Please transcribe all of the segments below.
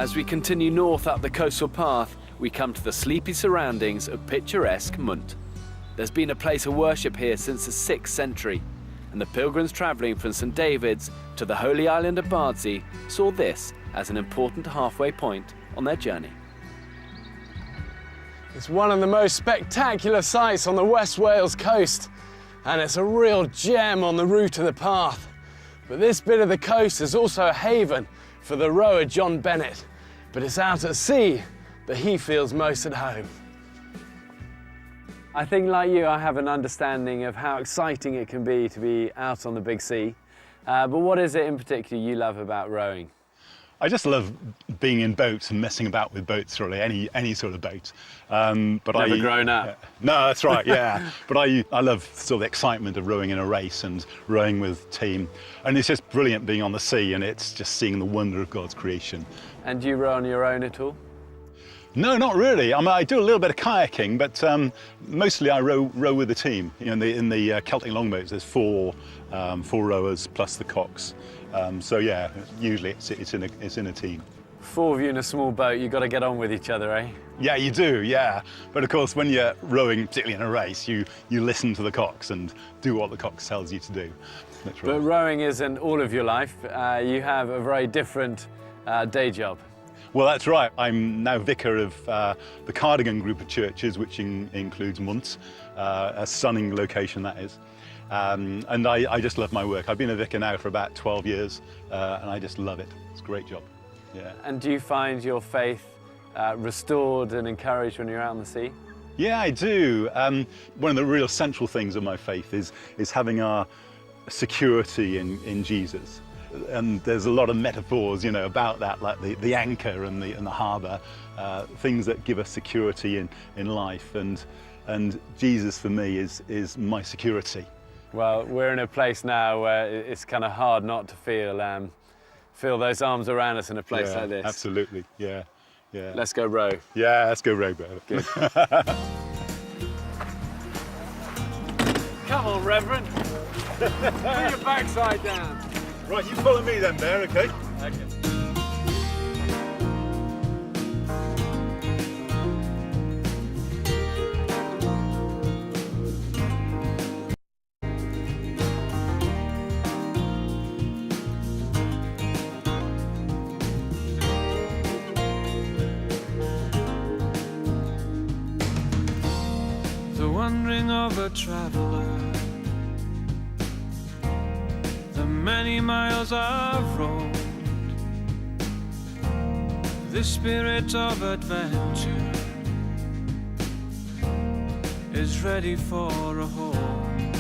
As we continue north up the coastal path, we come to the sleepy surroundings of picturesque Munt. There's been a place of worship here since the 6th century, and the pilgrims travelling from St David's to the holy island of Bardsey saw this as an important halfway point on their journey. It's one of the most spectacular sights on the West Wales coast, and it's a real gem on the route of the path. But this bit of the coast is also a haven for the rower John Bennett, but it's out at sea that he feels most at home. I think, like you, I have an understanding of how exciting it can be to be out on the big sea. But what is it in particular you love about rowing? I just love being in boats and messing about with boats, really, any sort of boat. But Never grown up? No, that's right, yeah. But I love sort of the excitement of rowing in a race and rowing with team. And it's just brilliant being on the sea, and it's just seeing the wonder of God's creation. And do you row on your own at all? No, not really. I mean, I do a little bit of kayaking, but mostly I row with the team. You know, in the Celtic longboats, there's four rowers plus the cocks. So yeah, usually it's in a team. 4 of you in a small boat, you've got to get on with each other, eh? Yeah, you do, yeah. But of course, when you're rowing, particularly in a race, you listen to the cocks and do what the cocks tells you to do. But rowing isn't all of your life. You have a very different day job. Well, that's right. I'm now vicar of the Cardigan group of churches, which includes Munt, a stunning location that is. And I just love my work. I've been a vicar now for about 12 years, and I just love it. It's a great job. Yeah. And do you find your faith restored and encouraged when you're out on the sea? Yeah, I do. One of the real central things of my faith is having our security in Jesus. And there's a lot of metaphors, you know, about that, like the anchor and the harbour, things that give us security in life. And Jesus for me is my security. Well, we're in a place now where it's kind of hard not to feel those arms around us in a place like this. Absolutely, yeah. Let's go row. Yeah, let's go row, brother. Good. Come on, Reverend. Put your backside down. Right, you follow me then, Bear, okay? Okay. The wandering of a traveler, the many miles I've roamed, the spirit of adventure is ready for a home.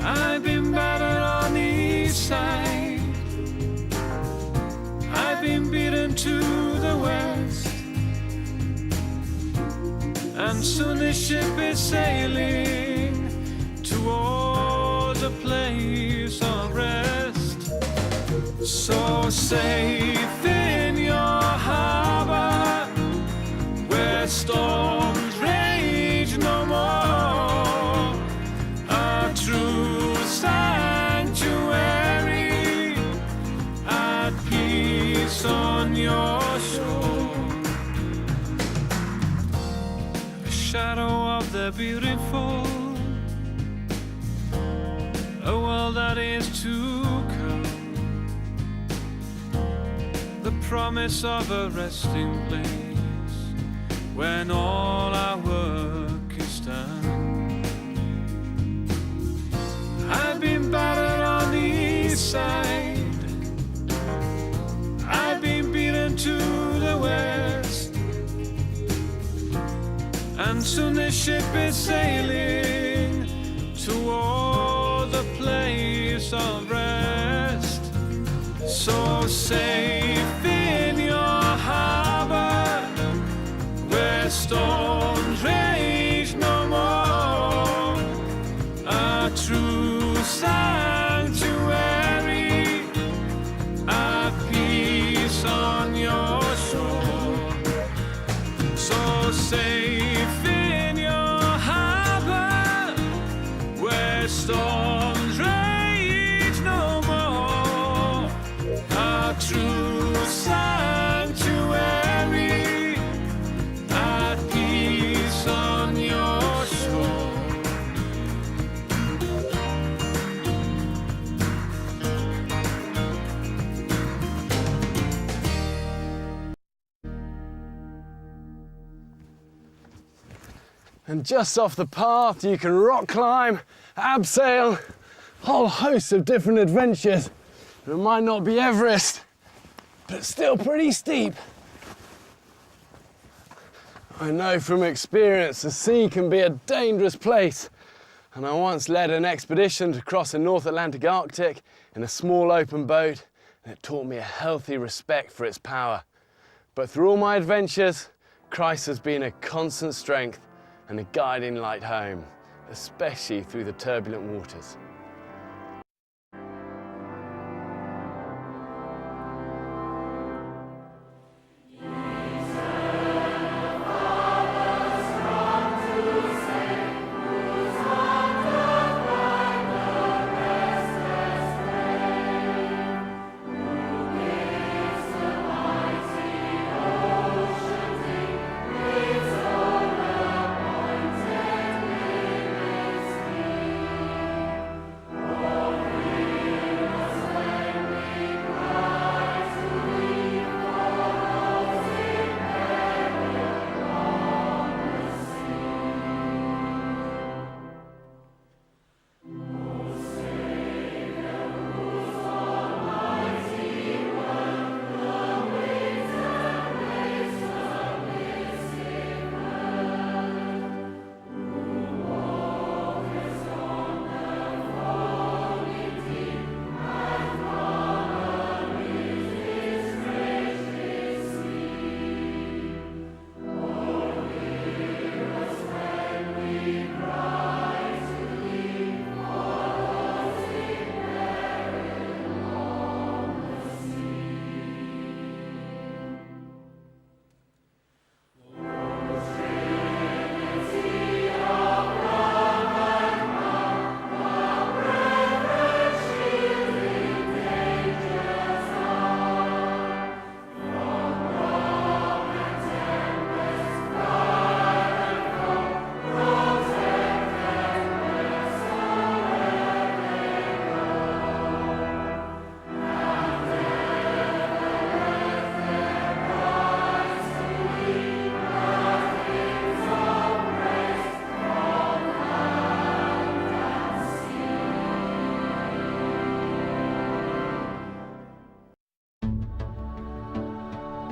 I've been battered on each side, I've been beaten to the west, and soon the ship is sailing towards a place of rest. So safe in your harbor, where storms rage no more, a true sanctuary at peace on your shore. Shadow of the beautiful, a world that is to come, the promise of a resting place when all our work is done. I've been battered on the east side, I've been beaten to the west, and soon the ship is sailing toward the place of rest. So safe in your harbor, where storms rage no more, a true sanctuary, a peace on your shore. So safe in your harbor, where storms rage no more, a true And just off the path, you can rock climb, abseil, a whole host of different adventures. It might not be Everest, but it's still pretty steep. I know from experience the sea can be a dangerous place, and I once led an expedition to cross the North Atlantic Arctic in a small open boat, and it taught me a healthy respect for its power. But through all my adventures, Christ has been a constant strength and a guiding light home, especially through the turbulent waters.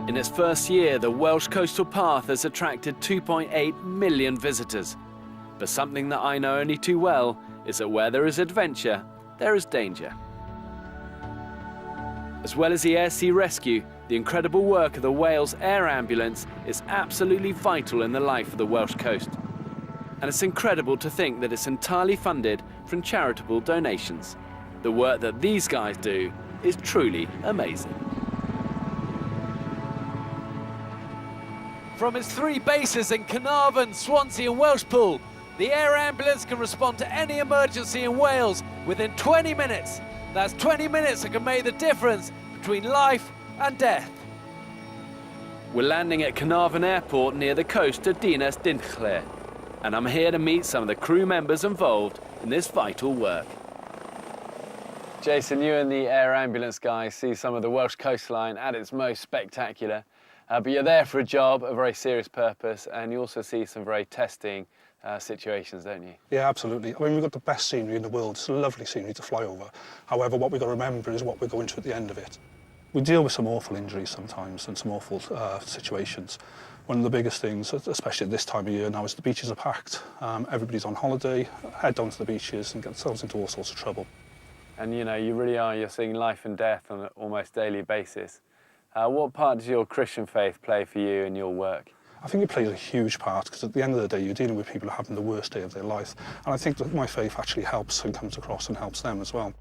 In its first year, the Welsh Coastal Path has attracted 2.8 million visitors. But something that I know only too well is that where there is adventure, there is danger. As well as the air-sea rescue, the incredible work of the Wales Air Ambulance is absolutely vital in the life of the Welsh coast. And it's incredible to think that it's entirely funded from charitable donations. The work that these guys do is truly amazing. From its 3 bases in Carnarvon, Swansea and Welshpool, the Air Ambulance can respond to any emergency in Wales within 20 minutes. That's 20 minutes that can make the difference between life and death. We're landing at Carnarvon Airport near the coast of Dinas Dinllech, and I'm here to meet some of the crew members involved in this vital work. Jason, you and the Air Ambulance guys see some of the Welsh coastline at its most spectacular. But you're there for a job, a very serious purpose, and you also see some very testing situations, don't you? Yeah, absolutely. I mean, we've got the best scenery in the world. It's a lovely scenery to fly over. However, what we've got to remember is what we're going to at the end of it. We deal with some awful injuries sometimes and some awful situations. One of the biggest things, especially at this time of year now, is the beaches are packed. Everybody's on holiday, head down to the beaches and get themselves into all sorts of trouble. And you know, you really are, you're seeing life and death on an almost daily basis. What part does your Christian faith play for you in your work? I think it plays a huge part, because at the end of the day, you're dealing with people who are having the worst day of their life. And I think that my faith actually helps and comes across and helps them as well.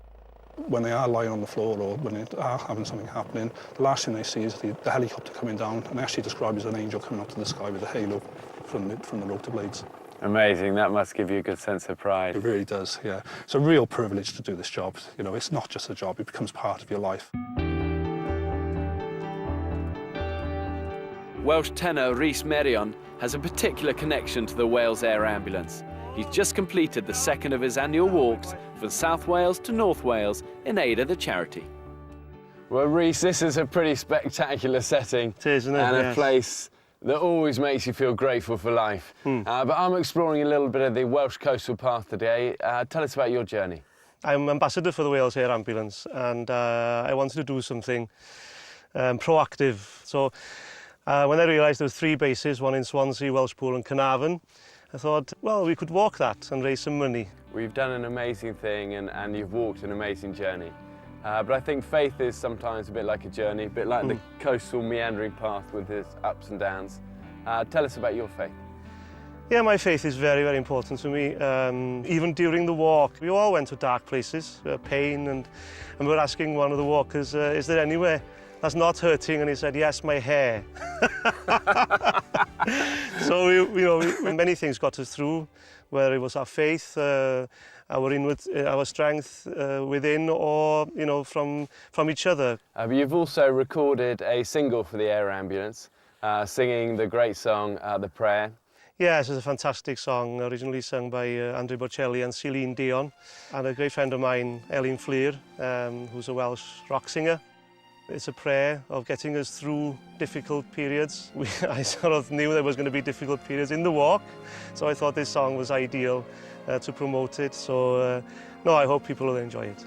When they are lying on the floor or when they are having something happening, the last thing they see is the helicopter coming down, and they actually describe it as an angel coming up to the sky with a halo from the rotor blades. Amazing, that must give you a good sense of pride. It really does, yeah. It's a real privilege to do this job. You know, it's not just a job, it becomes part of your life. Welsh tenor Rhys Merion has a particular connection to the Wales Air Ambulance. He's just completed the second of his annual walks from South Wales to North Wales in aid of the charity. Well, Rhys, this is a pretty spectacular setting. It is, isn't it? And Yes. a place that always makes you feel grateful for life. But I'm exploring a little bit of the Welsh Coastal Path today. Tell us about your journey. I'm ambassador for the Wales Air Ambulance, and I wanted to do something proactive. So when I realised there were 3 bases, one in Swansea, Welshpool and Carnarvon, I thought, well, we could walk that and raise some money. We've done an amazing thing and you've walked an amazing journey. But I think faith is sometimes a bit like a journey, a bit like the coastal meandering path with its ups and downs. Tell us about your faith. Yeah, my faith is very, very important to me. Even during the walk, we all went to dark places, pain, and we were asking one of the walkers, is there anywhere that's not hurting? And he said, yes, my hair. So, many things got us through, whether it was our faith, our strength within, or, from each other. But you've also recorded a single for the Air Ambulance, singing the great song, The Prayer. Yes, it's a fantastic song, originally sung by Andrea Bocelli and Celine Dion, and a great friend of mine, Elin Fleur, who's a Welsh rock singer. It's a prayer of getting us through difficult periods. I sort of knew there was going to be difficult periods in the walk, so I thought this song was ideal to promote it. So, no, I hope people will enjoy it.